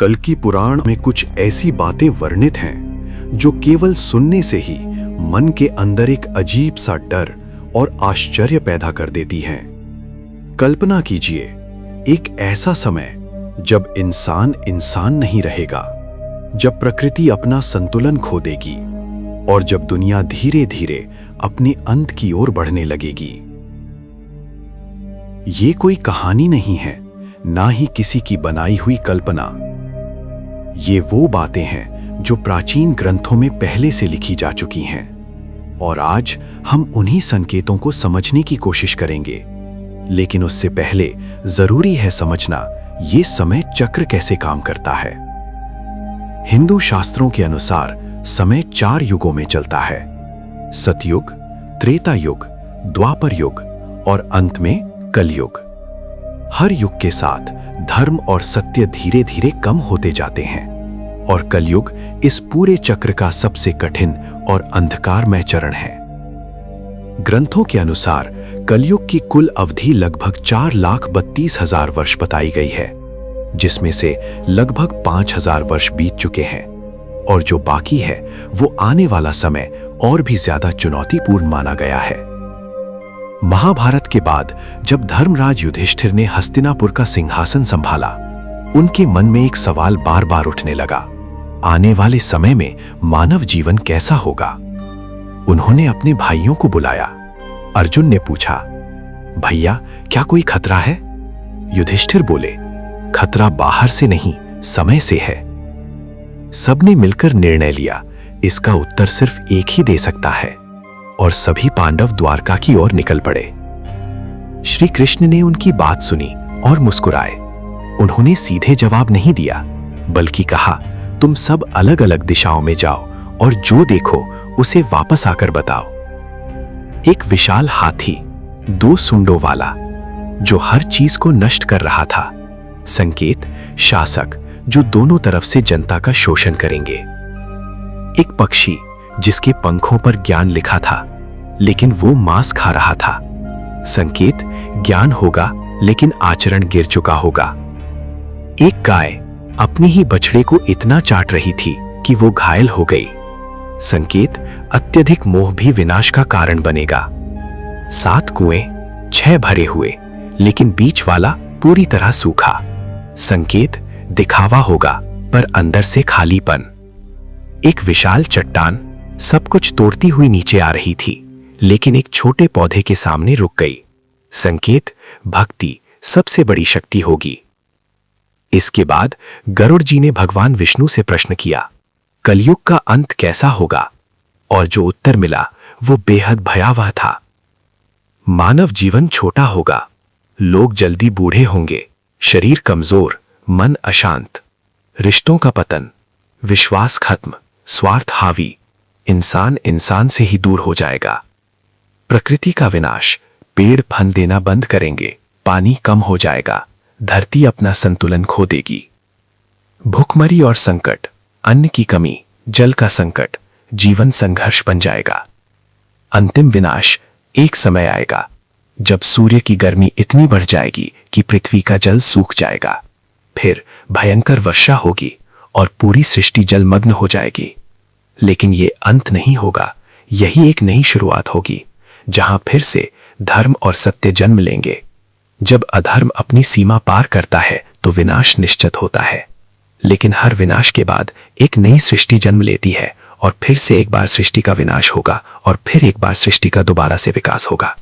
कल्कि पुराण में कुछ ऐसी बातें वर्णित हैं जो केवल सुनने से ही मन के अंदर एक अजीब सा डर और आश्चर्य पैदा कर देती हैं। कल्पना कीजिए, एक ऐसा समय जब इंसान इंसान नहीं रहेगा, जब प्रकृति अपना संतुलन खो देगी और जब दुनिया धीरे धीरे अपने अंत की ओर बढ़ने लगेगी। ये कोई कहानी नहीं है, ना ही किसी की बनाई हुई कल्पना। ये वो बातें हैं जो प्राचीन ग्रंथों में पहले से लिखी जा चुकी हैं और आज हम उन्हीं संकेतों को समझने की कोशिश करेंगे। लेकिन उससे पहले जरूरी है समझना ये समय चक्र कैसे काम करता है। हिंदू शास्त्रों के अनुसार समय 4 युगों में चलता है: सतयुग, त्रेता युग, द्वापर युग और अंत में कलयुग। हर युग के साथ धर्म और सत्य धीरे धीरे कम होते जाते हैं और कलयुग इस पूरे चक्र का सबसे कठिन और अंधकारमय चरण है। ग्रंथों के अनुसार कलयुग की कुल अवधि लगभग 4,32,000 वर्ष बताई गई है, जिसमें से लगभग 5,000 वर्ष बीत चुके हैं और जो बाकी है वो आने वाला समय और भी ज्यादा चुनौतीपूर्ण माना गया है। महाभारत के बाद जब धर्मराज युधिष्ठिर ने हस्तिनापुर का सिंहासन संभाला, उनके मन में एक सवाल बार बार उठने लगा: आने वाले समय में मानव जीवन कैसा होगा? उन्होंने अपने भाइयों को बुलाया। अर्जुन ने पूछा, भैया क्या कोई खतरा है? युधिष्ठिर बोले, खतरा बाहर से नहीं, समय से है। सबने मिलकर निर्णय लिया, इसका उत्तर सिर्फ एक ही दे सकता है, और सभी पांडव द्वारका की ओर निकल पड़े। श्री कृष्ण ने उनकी बात सुनी और मुस्कुराए। उन्होंने सीधे जवाब नहीं दिया, बल्कि कहा, तुम सब अलग अलग दिशाओं में जाओ और जो देखो उसे वापस आकर बताओ। एक विशाल हाथी 2 सूंडों वाला जो हर चीज को नष्ट कर रहा था। संकेत, शासक जो दोनों तरफ से जनता का शोषण करेंगे। एक पक्षी जिसके पंखों पर ज्ञान लिखा था, लेकिन वो मांस खा रहा था। संकेत, ज्ञान होगा लेकिन आचरण गिर चुका होगा। एक गाय अपनी ही बछड़े को इतना चाट रही थी कि वो घायल हो गई। संकेत, अत्यधिक मोह भी विनाश का कारण बनेगा। 7 कुएं 6 भरे हुए, लेकिन बीच वाला पूरी तरह सूखा। संकेत, दिखावा होगा पर अंदर से खालीपन। एक विशाल चट्टान सब कुछ तोड़ती हुई नीचे आ रही थी, लेकिन एक छोटे पौधे के सामने रुक गई। संकेत, भक्ति सबसे बड़ी शक्ति होगी। इसके बाद गरुड़ जी ने भगवान विष्णु से प्रश्न किया, कलयुग का अंत कैसा होगा? और जो उत्तर मिला वो बेहद भयावह था। मानव जीवन छोटा होगा, लोग जल्दी बूढ़े होंगे, शरीर कमजोर, मन अशांत, रिश्तों का पतन, विश्वास खत्म, स्वार्थ हावी, इंसान इंसान से ही दूर हो जाएगा। प्रकृति का विनाश, पेड़ फल देना बंद करेंगे, पानी कम हो जाएगा, धरती अपना संतुलन खो देगी। भूखमरी और संकट, अन्न की कमी, जल का संकट, जीवन संघर्ष बन जाएगा। अंतिम विनाश, एक समय आएगा जब सूर्य की गर्मी इतनी बढ़ जाएगी कि पृथ्वी का जल सूख जाएगा। फिर भयंकर वर्षा होगी और पूरी सृष्टि जलमग्न हो जाएगी। लेकिन ये अंत नहीं होगा, यही एक नई शुरुआत होगी, जहां फिर से धर्म और सत्य जन्म लेंगे। जब अधर्म अपनी सीमा पार करता है तो विनाश निश्चित होता है, लेकिन हर विनाश के बाद एक नई सृष्टि जन्म लेती है और फिर से एक बार सृष्टि का विनाश होगा और फिर एक बार सृष्टि का दोबारा से विकास होगा।